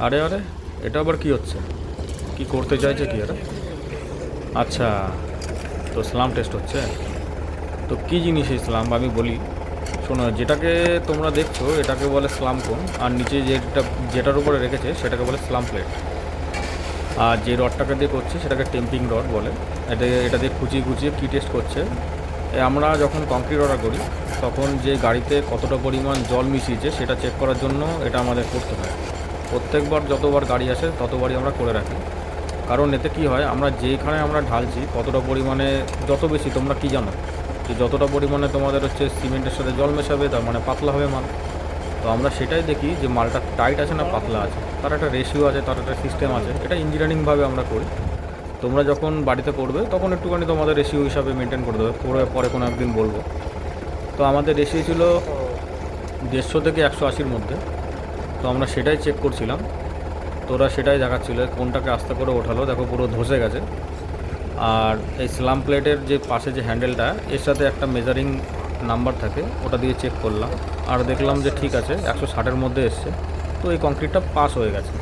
আরে আরে, এটা আবার কি হচ্ছে? কি করতে চাইছে কি এটা? আচ্ছা, তো স্লাম টেস্ট হচ্ছে। তো কী জিনিস এই স্লাম আমি বলি। শোনো, যেটাকে তোমরা দেখছো এটাকে বলে স্লাম কোন, আর নিচে যেটার উপরে রেখেছে সেটাকে বলে স্লাম প্লেট। আর যে রডটাকে দিয়ে করছে সেটাকে টেম্পিং রড বলে। এটা দিয়ে খুঁচিয়ে খুঁচিয়ে কী টেস্ট করছে, আমরা যখন কংক্রিট অর্ডার করি তখন যে গাড়িতে কতটা পরিমাণ জল মিশিয়েছে সেটা চেক করার জন্য এটা আমাদের করতে হয়। প্রত্যেকবার যতবার গাড়ি আসে ততবারই আমরা করে রাখি। কারণ এতে কী হয়, আমরা যেখানে আমরা ঢালছি কতটা পরিমাণে, যত বেশি তোমরা কি জানো যে যতটা পরিমাণে তোমাদের হচ্ছে সিমেন্টের সাথে জল মেশাবে তার মানে পাতলা হবে মাল। তো আমরা সেটাই দেখি যে মালটা টাইট আছে না পাতলা আছে, তার একটা রেশিও আছে, তার একটা সিস্টেম আছে। এটা ইঞ্জিনিয়ারিংভাবে আমরা করি। তোমরা যখন বাড়িতে করবে তখন একটুখানি তোমাদের রেশিও হিসাবে মেনটেন করে দেবে, পরে কোনো একদিন বলবো। তো আমাদের রেশিও ছিল 150 থেকে 180-র মধ্যে। তো আমরা সেটাই চেক করছিলাম। তোরা সেটাই দেখাচ্ছিল কোনটাকে আস্তে করে ওঠালো, দেখো পুরো ধসে গেছে। আর এই স্লাম প্লেটের যে পাশে যে হ্যান্ডেলটা, এর সাথে একটা মেজারিং নাম্বার থাকে, ওটা দিয়ে চেক করলাম। আর দেখলাম যে ঠিক আছে, 160-এর মধ্যে এসছে। তো এই কংক্রিটটা পাস হয়ে গেছে।